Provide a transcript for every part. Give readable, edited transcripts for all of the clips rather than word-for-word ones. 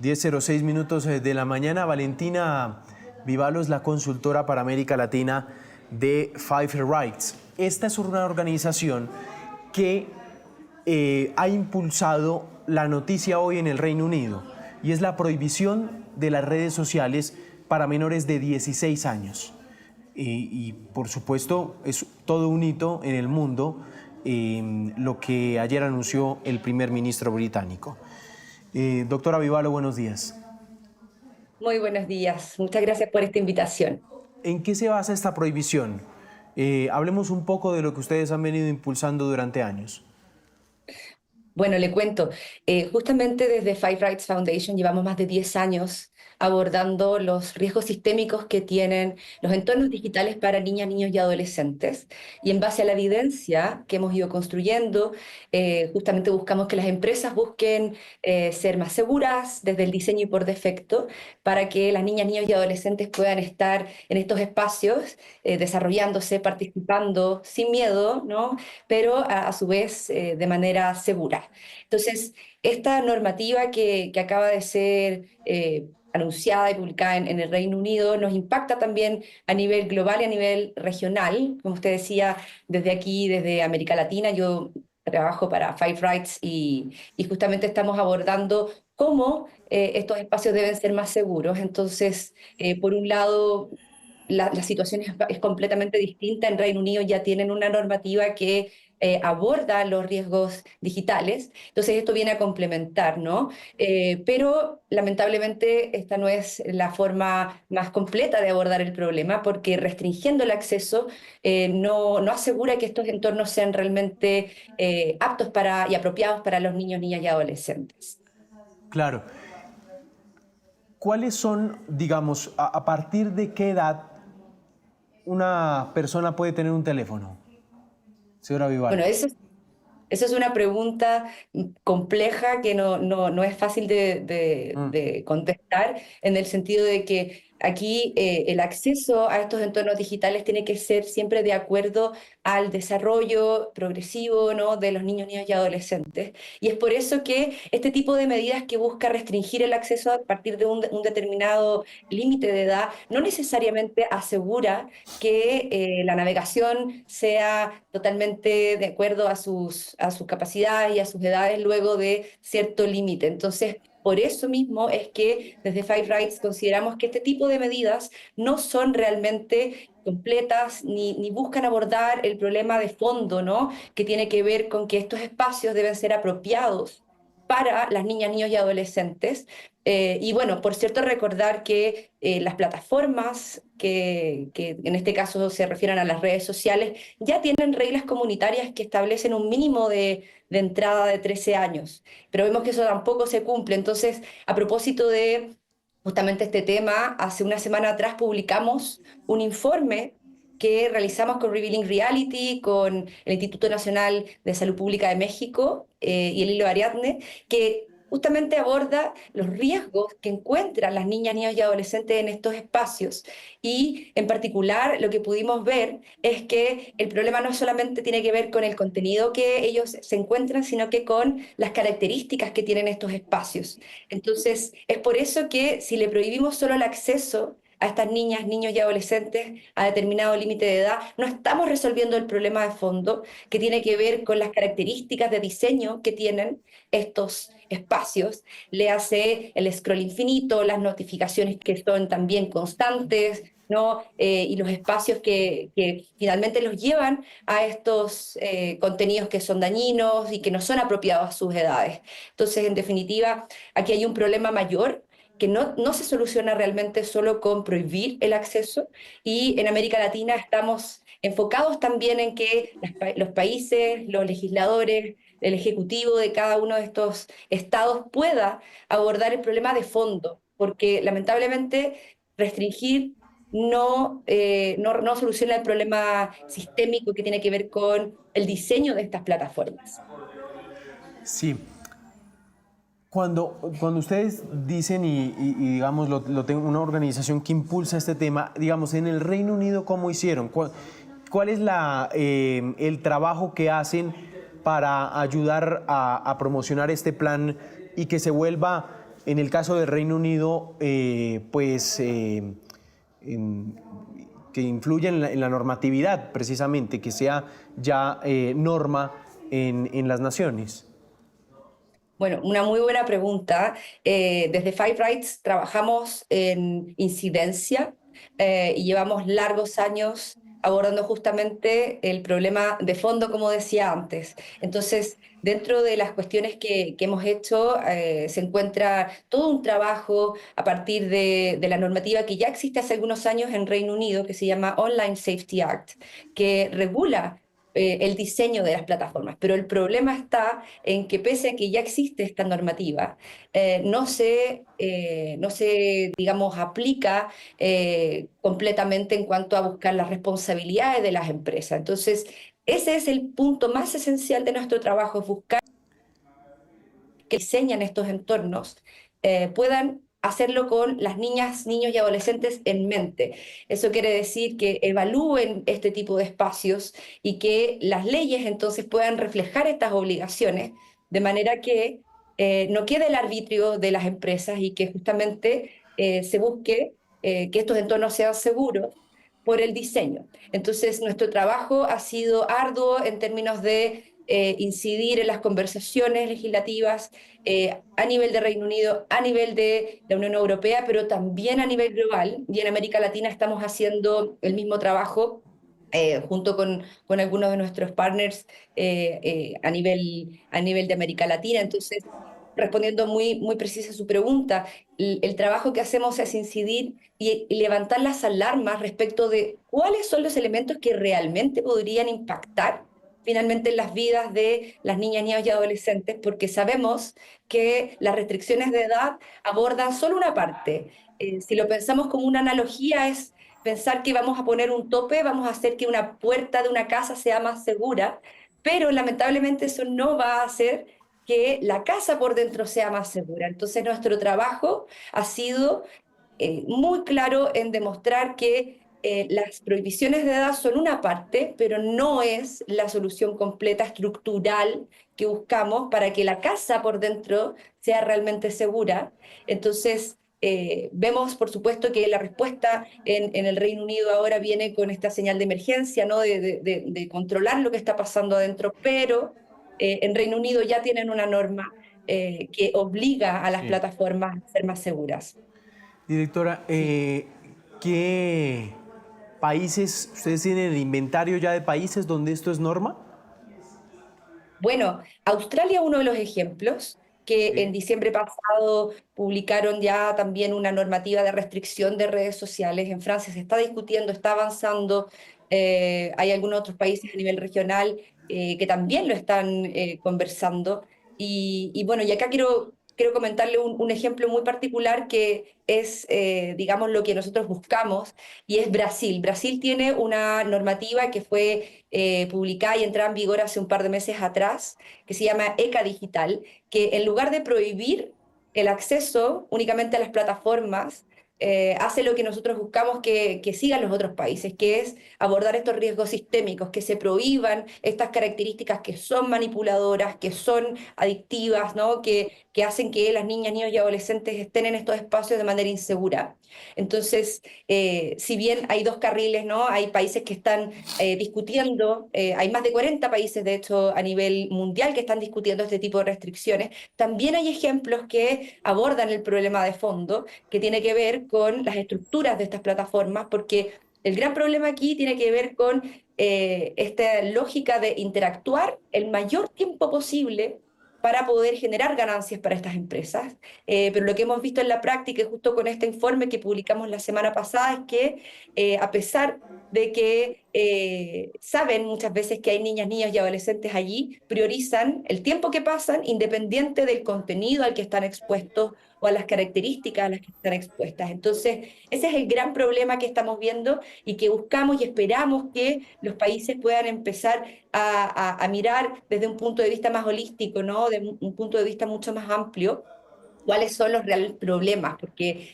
10:06 minutos de la mañana. Valentina Vivalo es la consultora para América Latina de Five Rights. Esta es una organización que ha impulsado la noticia hoy en el Reino Unido y es la prohibición de las redes sociales para menores de 16 años. Y por supuesto es todo un hito en el mundo lo que ayer anunció el primer ministro británico. Doctora Vivalo, buenos días. Muy buenos días, muchas gracias por esta invitación. ¿En qué se basa esta prohibición? Hablemos un poco de lo que ustedes han venido impulsando durante años. Bueno, le cuento, justamente desde Five Rights Foundation llevamos más de 10 años abordando los riesgos sistémicos que tienen los entornos digitales para niñas, niños y adolescentes. Y en base a la evidencia que hemos ido construyendo, justamente buscamos que las empresas busquen ser más seguras desde el diseño y por defecto, para que las niñas, niños y adolescentes puedan estar en estos espacios desarrollándose, participando sin miedo, ¿no? Pero a su vez de manera segura. Entonces, esta normativa que acaba de ser anunciada y publicada en el Reino Unido nos impacta también a nivel global y a nivel regional. Como usted decía, desde aquí, desde América Latina, yo trabajo para Five Rights y justamente estamos abordando cómo estos espacios deben ser más seguros. Entonces, por un lado, la situación es completamente distinta. En Reino Unido ya tienen una normativa que aborda los riesgos digitales, entonces esto viene a complementar, ¿no? Pero lamentablemente esta no es la forma más completa de abordar el problema, porque restringiendo el acceso no asegura que estos entornos sean realmente aptos y apropiados para los niños, niñas y adolescentes. Claro. ¿Cuáles son, digamos, a partir de qué edad una persona puede tener un teléfono? Señora Vivalo. Bueno, esa es una pregunta compleja que no es fácil de contestar, en el sentido de que aquí el acceso a estos entornos digitales tiene que ser siempre de acuerdo al desarrollo progresivo, ¿no?, de los niños, niñas y adolescentes. Y es por eso que este tipo de medidas que busca restringir el acceso a partir de un determinado límite de edad no necesariamente asegura que la navegación sea totalmente de acuerdo a sus capacidades y a sus edades luego de cierto límite. Entonces, por eso mismo es que desde Five Rights consideramos que este tipo de medidas no son realmente completas ni buscan abordar el problema de fondo, ¿no?, que tiene que ver con que estos espacios deben ser apropiados para las niñas, niños y adolescentes. Y bueno, por cierto, recordar que las plataformas, que en este caso se refieren a las redes sociales, ya tienen reglas comunitarias que establecen un mínimo de entrada de 13 años, pero vemos que eso tampoco se cumple. Entonces, a propósito de justamente este tema, hace una semana atrás publicamos un informe que realizamos con Revealing Reality, con el Instituto Nacional de Salud Pública de México y el Hilo Ariadne, que justamente aborda los riesgos que encuentran las niñas, niños y adolescentes en estos espacios. Y en particular lo que pudimos ver es que el problema no solamente tiene que ver con el contenido que ellos se encuentran, sino que con las características que tienen estos espacios. Entonces, es por eso que si le prohibimos solo el acceso a estas niñas, niños y adolescentes a determinado límite de edad, no estamos resolviendo el problema de fondo que tiene que ver con las características de diseño que tienen estos espacios. Le hace el scroll infinito, las notificaciones que son también constantes, ¿no? Y los espacios que finalmente los llevan a estos contenidos que son dañinos y que no son apropiados a sus edades. Entonces, en definitiva, aquí hay un problema mayor que no se soluciona realmente solo con prohibir el acceso, y en América Latina estamos enfocados también en que los países, los legisladores, el ejecutivo de cada uno de estos estados pueda abordar el problema de fondo, porque lamentablemente restringir no soluciona el problema sistémico que tiene que ver con el diseño de estas plataformas. Sí. Cuando ustedes dicen, y digamos, tengo una organización que impulsa este tema, digamos, en el Reino Unido, ¿cómo hicieron? ¿Cuál es el trabajo que hacen para ayudar a promocionar este plan y que se vuelva En el caso del Reino Unido, que influye en la normatividad, precisamente, que sea ya norma en las naciones? Bueno, una muy buena pregunta. Desde Five Rights trabajamos en incidencia y llevamos largos años abordando justamente el problema de fondo, como decía antes. Entonces, dentro de las cuestiones que hemos hecho, se encuentra todo un trabajo a partir de la normativa que ya existe hace algunos años en Reino Unido, que se llama Online Safety Act, que regula el diseño de las plataformas. Pero el problema está en que pese a que ya existe esta normativa, no se, digamos, aplica completamente en cuanto a buscar las responsabilidades de las empresas. Entonces, ese es el punto más esencial de nuestro trabajo, es buscar que diseñan estos entornos puedan hacerlo con las niñas, niños y adolescentes en mente. Eso quiere decir que evalúen este tipo de espacios y que las leyes entonces puedan reflejar estas obligaciones de manera que no quede el arbitrio de las empresas y que justamente se busque que estos entornos sean seguros por el diseño. Entonces, nuestro trabajo ha sido arduo en términos de incidir en las conversaciones legislativas a nivel de Reino Unido, a nivel de la Unión Europea, pero también a nivel global. Y en América Latina estamos haciendo el mismo trabajo junto con algunos de nuestros partners a nivel de América Latina. Entonces, respondiendo muy, muy precisa a su pregunta, el trabajo que hacemos es incidir y levantar las alarmas respecto de cuáles son los elementos que realmente podrían impactar finalmente en las vidas de las niñas, niños y adolescentes, porque sabemos que las restricciones de edad abordan solo una parte. Si lo pensamos como una analogía, es pensar que vamos a poner un tope, vamos a hacer que una puerta de una casa sea más segura, pero lamentablemente eso no va a hacer que la casa por dentro sea más segura. Entonces nuestro trabajo ha sido muy claro en demostrar que las prohibiciones de edad son una parte, pero no es la solución completa estructural que buscamos para que la casa por dentro sea realmente segura. Entonces, vemos, por supuesto, que la respuesta en el Reino Unido ahora viene con esta señal de emergencia, ¿no? De controlar lo que está pasando adentro, pero en Reino Unido ya tienen una norma que obliga a las Sí. plataformas a ser más seguras. Directora, ¿qué países, ustedes tienen el inventario ya de países donde esto es norma? Bueno, Australia es uno de los ejemplos que en Sí. diciembre pasado publicaron ya también una normativa de restricción de redes sociales. En Francia se está discutiendo, está avanzando. Hay algunos otros países a nivel regional que también lo están conversando. Y bueno, y acá quiero comentarle un ejemplo muy particular que es, digamos, lo que nosotros buscamos y es Brasil. Brasil tiene una normativa que fue publicada y entrada en vigor hace un par de meses atrás, que se llama ECA Digital, que en lugar de prohibir el acceso únicamente a las plataformas, hace lo que nosotros buscamos que sigan los otros países, que es abordar estos riesgos sistémicos, que se prohíban estas características que son manipuladoras, que son adictivas, ¿no? Que hacen que las niñas, niños y adolescentes estén en estos espacios de manera insegura. Entonces, si bien hay dos carriles, ¿no? Hay países que están discutiendo, hay más de 40 países, de hecho, a nivel mundial que están discutiendo este tipo de restricciones. También hay ejemplos que abordan el problema de fondo, que tiene que ver con las estructuras de estas plataformas, porque el gran problema aquí tiene que ver con esta lógica de interactuar el mayor tiempo posible para poder generar ganancias para estas empresas. Pero lo que hemos visto en la práctica, y justo con este informe que publicamos la semana pasada, es que a pesar de que saben muchas veces que hay niñas, niños y adolescentes allí, priorizan el tiempo que pasan independiente del contenido al que están expuestos o a las características a las que están expuestas. Entonces, ese es el gran problema que estamos viendo y que buscamos y esperamos que los países puedan empezar a mirar desde un punto de vista más holístico, ¿no? De un punto de vista mucho más amplio, cuáles son los reales problemas, porque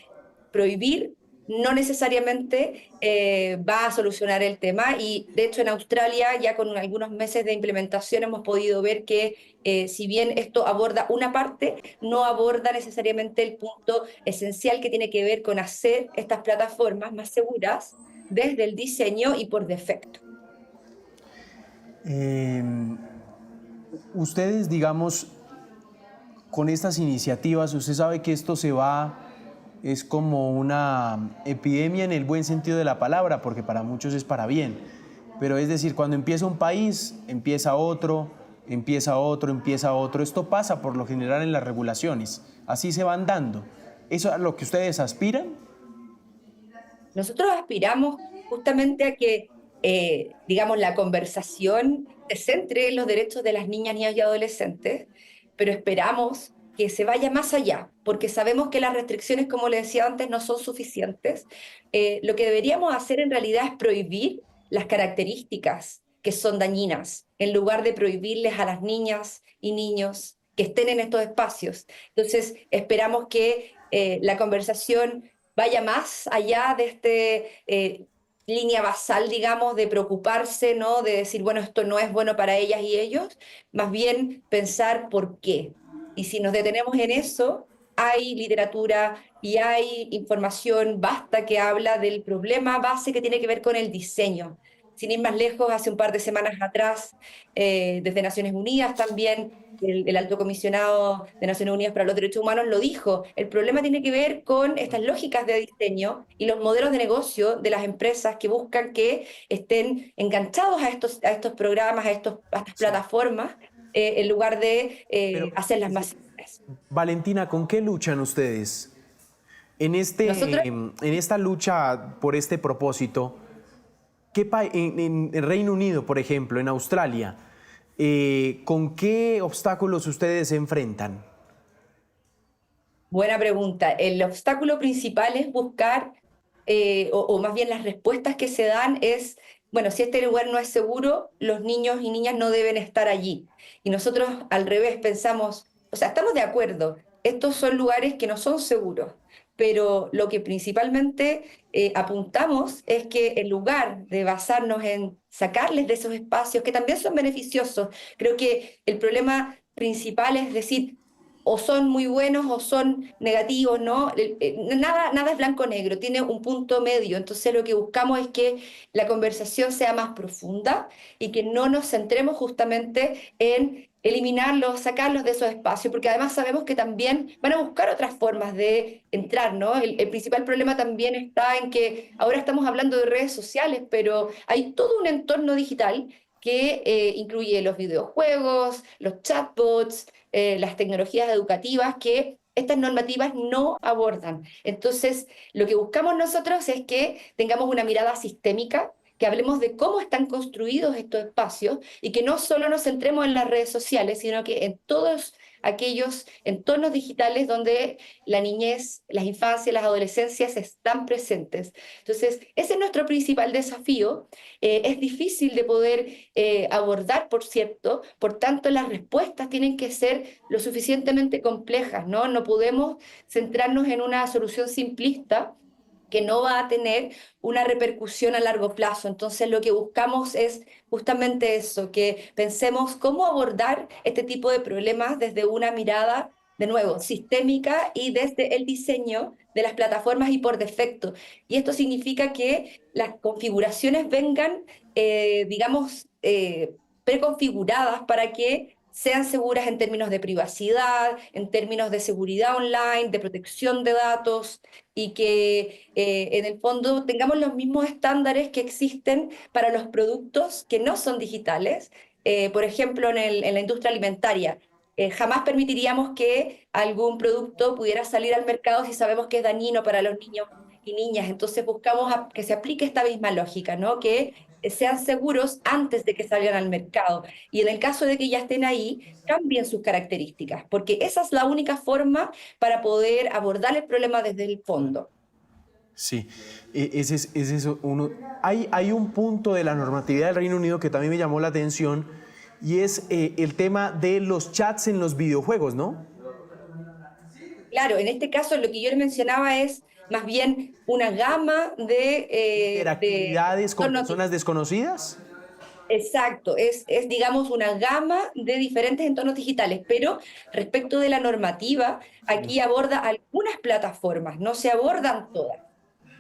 prohibir no necesariamente va a solucionar el tema. Y de hecho en Australia, ya con algunos meses de implementación, hemos podido ver que si bien esto aborda una parte, no aborda necesariamente el punto esencial que tiene que ver con hacer estas plataformas más seguras desde el diseño y por defecto. Eh, Ustedes, digamos, con estas iniciativas, usted sabe que esto es como una epidemia en el buen sentido de la palabra, porque para muchos es para bien. Pero es decir, cuando empieza un país, empieza otro, empieza otro, empieza otro. Esto pasa por lo general en las regulaciones. Así se van dando. ¿Eso es a lo que ustedes aspiran? Nosotros aspiramos justamente a que, digamos, la conversación se centre en los derechos de las niñas, niños y adolescentes, pero esperamos que se vaya más allá, porque sabemos que las restricciones, como le decía antes, no son suficientes. Lo que deberíamos hacer en realidad es prohibir las características que son dañinas, en lugar de prohibirles a las niñas y niños que estén en estos espacios. Entonces, esperamos que la conversación vaya más allá de línea basal, digamos, de preocuparse, ¿no? De decir, bueno, esto no es bueno para ellas y ellos, más bien pensar por qué. Y si nos detenemos en eso, hay literatura y hay información vasta que habla del problema base que tiene que ver con el diseño. Sin ir más lejos, hace un par de semanas atrás, desde Naciones Unidas también, el alto comisionado de Naciones Unidas para los Derechos Humanos lo dijo, el problema tiene que ver con estas lógicas de diseño y los modelos de negocio de las empresas que buscan que estén enganchados a estos programas, a estas Sí. plataformas, en lugar de Pero, hacerlas más simples. Valentina, ¿con qué luchan ustedes? Nosotros En esta lucha por este propósito, en el Reino Unido, por ejemplo, en Australia, ¿con qué obstáculos ustedes se enfrentan? Buena pregunta. El obstáculo principal es buscar, o más bien las respuestas que se dan es, bueno, si este lugar no es seguro, los niños y niñas no deben estar allí. Y nosotros al revés pensamos, o sea, estamos de acuerdo, estos son lugares que no son seguros, pero lo que principalmente apuntamos es que en lugar de basarnos en sacarles de esos espacios, que también son beneficiosos, creo que el problema principal es decir, o son muy buenos o son negativos, ¿no? Nada es blanco-negro, tiene un punto medio. Entonces lo que buscamos es que la conversación sea más profunda y que no nos centremos justamente en eliminarlos, sacarlos de esos espacios, porque además sabemos que también van a buscar otras formas de entrar, ¿no? El principal problema también está en que ahora estamos hablando de redes sociales, pero hay todo un entorno digital que incluye los videojuegos, los chatbots, las tecnologías educativas que estas normativas no abordan. Entonces, lo que buscamos nosotros es que tengamos una mirada sistémica, que hablemos de cómo están construidos estos espacios y que no solo nos centremos en las redes sociales, sino que en todos aquellos entornos digitales donde la niñez, las infancias, las adolescencias están presentes. Entonces, ese es nuestro principal desafío. Es difícil de poder abordar, por cierto, por tanto las respuestas tienen que ser lo suficientemente complejas, ¿no? No podemos centrarnos en una solución simplista que no va a tener una repercusión a largo plazo. Entonces, lo que buscamos es justamente eso, que pensemos cómo abordar este tipo de problemas desde una mirada, de nuevo, sistémica y desde el diseño de las plataformas y por defecto. Y esto significa que las configuraciones vengan, digamos, preconfiguradas para que sean seguras en términos de privacidad, en términos de seguridad online, de protección de datos, y que en el fondo tengamos los mismos estándares que existen para los productos que no son digitales. Por ejemplo, en la industria alimentaria. Jamás permitiríamos que algún producto pudiera salir al mercado si sabemos que es dañino para los niños y niñas. Entonces buscamos que se aplique esta misma lógica, ¿no? Que sean seguros antes de que salgan al mercado. Y en el caso de que ya estén ahí, cambien sus características, porque esa es la única forma para poder abordar el problema desde el fondo. Sí, ese es uno. Hay un punto de la normatividad del Reino Unido que también me llamó la atención y es el tema de los chats en los videojuegos, ¿no? Claro, en este caso lo que yo les mencionaba es más bien una gama de ¿Interactividades con entornos. personas desconocidas? Exacto, digamos una gama de diferentes entornos digitales, pero respecto de la normativa, Sí. aquí aborda algunas plataformas, no se abordan todas.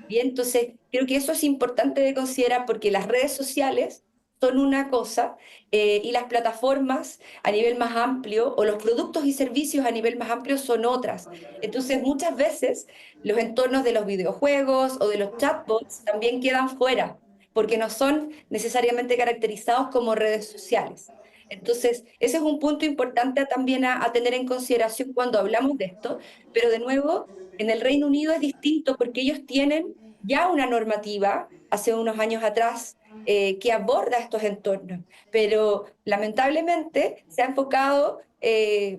Bien, entonces creo que eso es importante de considerar porque las redes sociales son una cosa y las plataformas a nivel más amplio o los productos y servicios a nivel más amplio son otras. Entonces muchas veces los entornos de los videojuegos o de los chatbots también quedan fuera porque no son necesariamente caracterizados como redes sociales. Entonces, ese es un punto importante también a tener en consideración cuando hablamos de esto, pero de nuevo, en el Reino Unido es distinto porque ellos tienen ya una normativa hace unos años atrás que aborda estos entornos, pero lamentablemente se ha enfocado,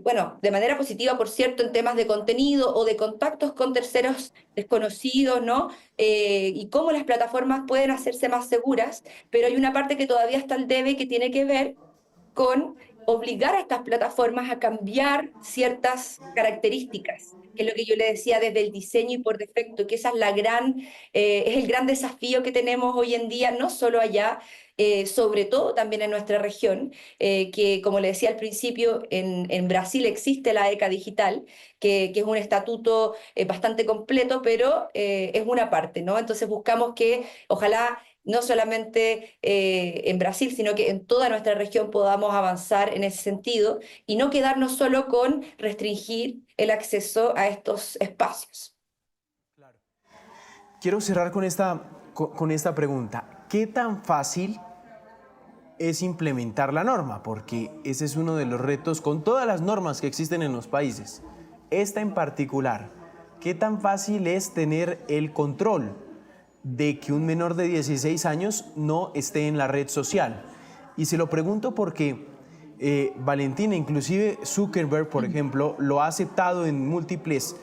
bueno, de manera positiva, por cierto, en temas de contenido o de contactos con terceros desconocidos, ¿no? Y cómo las plataformas pueden hacerse más seguras, pero hay una parte que todavía está al debe que tiene que ver con obligar a estas plataformas a cambiar ciertas características, que es lo que yo le decía desde el diseño y por defecto, que esa es es el gran desafío que tenemos hoy en día, no solo allá, sobre todo también en nuestra región, que como le decía al principio, en Brasil existe la ECA digital, que es un estatuto bastante completo, pero es una parte, ¿no? Entonces buscamos que ojalá no solamente en Brasil, sino que en toda nuestra región podamos avanzar en ese sentido y no quedarnos solo con restringir el acceso a estos espacios. Quiero cerrar con esta pregunta. ¿Qué tan fácil es implementar la norma? Porque ese es uno de los retos con todas las normas que existen en los países. Esta en particular, ¿qué tan fácil es tener el control de que un menor de 16 años no esté en la red social? Y se lo pregunto porque Valentina, inclusive Zuckerberg, por ejemplo, lo ha aceptado en múltiples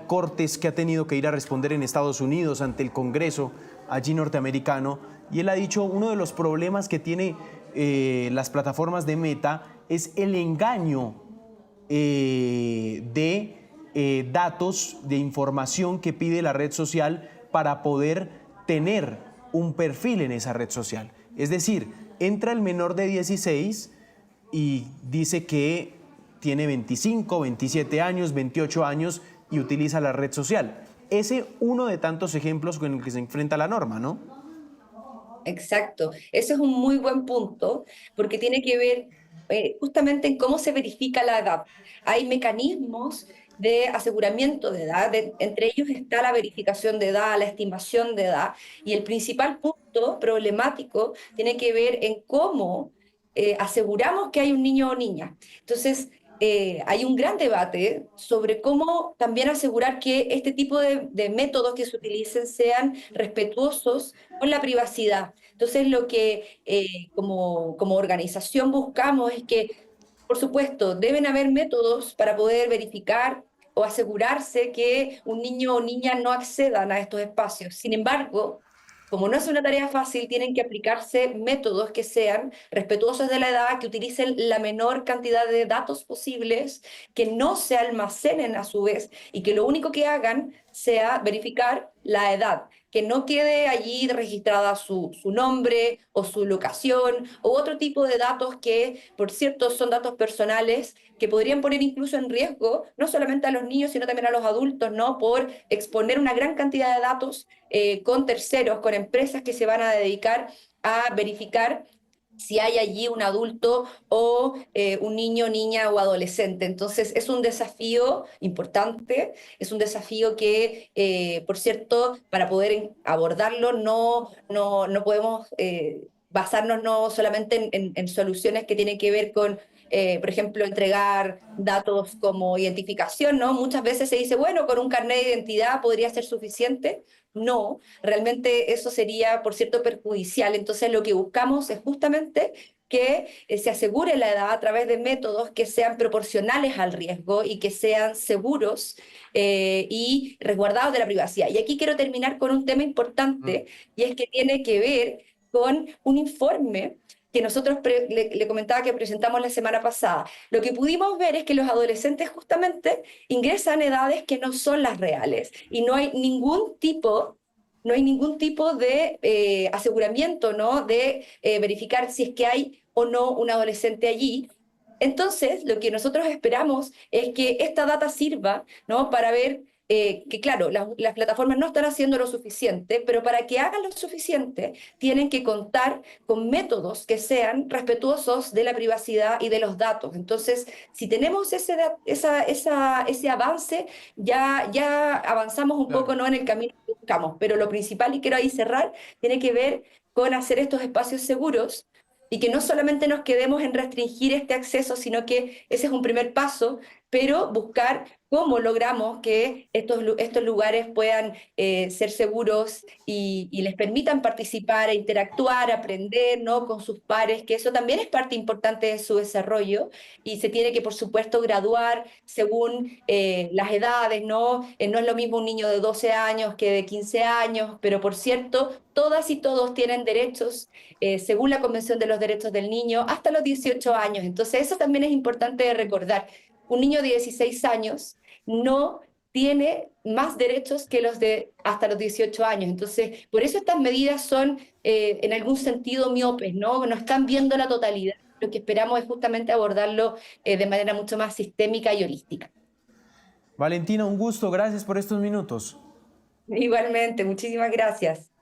cortes que ha tenido que ir a responder en Estados Unidos ante el Congreso allí norteamericano, y él ha dicho uno de los problemas que tiene las plataformas de Meta es el engaño de datos, de información que pide la red social para poder tener un perfil en esa red social. Es decir, entra el menor de 16 y dice que tiene 25, 27 años, 28 años y utiliza la red social. Ese uno de tantos ejemplos con el que se enfrenta la norma, ¿no? Exacto, ese es un muy buen punto porque tiene que ver justamente en cómo se verifica la edad. Hay mecanismos de aseguramiento de edad, entre ellos está la verificación de edad, la estimación de edad, y el principal punto problemático tiene que ver en cómo aseguramos que hay un niño o niña. Entonces, hay un gran debate sobre cómo también asegurar que este tipo de métodos que se utilicen sean respetuosos con la privacidad. Entonces, lo que como organización buscamos es que, por supuesto, deben haber métodos para poder verificar o asegurarse que un niño o niña no accedan a estos espacios. Sin embargo, como no es una tarea fácil, tienen que aplicarse métodos que sean respetuosos de la edad, que utilicen la menor cantidad de datos posibles, que no se almacenen a su vez y que lo único que hagan sea verificar la edad, que no quede allí registrada su nombre o su locación o otro tipo de datos que, por cierto, son datos personales que podrían poner incluso en riesgo no solamente a los niños, sino también a los adultos, ¿no? Por exponer una gran cantidad de datos con terceros, con empresas que se van a dedicar a verificar si hay allí un adulto o un niño, niña o adolescente. Entonces, es un desafío importante, es un desafío que, por cierto, para poder abordarlo no podemos basarnos no solamente en soluciones que tienen que ver con por ejemplo, entregar datos como identificación, ¿no? Muchas veces se dice, bueno, con un carnet de identidad podría ser suficiente. No, realmente eso sería, por cierto, perjudicial. Entonces, lo que buscamos es justamente que se asegure la edad a través de métodos que sean proporcionales al riesgo y que sean seguros y resguardados de la privacidad. Y aquí quiero terminar con un tema importante y es que tiene que ver con un informe que nosotros le comentaba que presentamos la semana pasada. Lo que pudimos ver es que los adolescentes justamente ingresan a edades que no son las reales y no hay ningún tipo de aseguramiento, ¿no? De verificar si es que hay o no un adolescente allí. Entonces, lo que nosotros esperamos es que esta data sirva, ¿no? Para ver que, claro, las plataformas no están haciendo lo suficiente, pero para que hagan lo suficiente, tienen que contar con métodos que sean respetuosos de la privacidad y de los datos. Entonces, si tenemos ese avance, ya avanzamos un Claro. poco, ¿no? En el camino que buscamos. Pero lo principal, y quiero ahí cerrar, tiene que ver con hacer estos espacios seguros y que no solamente nos quedemos en restringir este acceso, sino que ese es un primer paso, pero buscar cómo logramos que estos lugares puedan ser seguros y les permitan participar, e interactuar, aprender, ¿no? Con sus pares, que eso también es parte importante de su desarrollo y se tiene que, por supuesto, graduar según las edades, ¿no? No es lo mismo un niño de 12 años que de 15 años, pero por cierto, todas y todos tienen derechos según la Convención de los Derechos del Niño hasta los 18 años. Entonces, eso también es importante de recordar. Un niño de 16 años no tiene más derechos que los de hasta los 18 años. Entonces, por eso estas medidas son en algún sentido miopes, ¿no? No están viendo la totalidad. Lo que esperamos es justamente abordarlo de manera mucho más sistémica y holística. Valentina, un gusto, gracias por estos minutos. Igualmente, muchísimas gracias.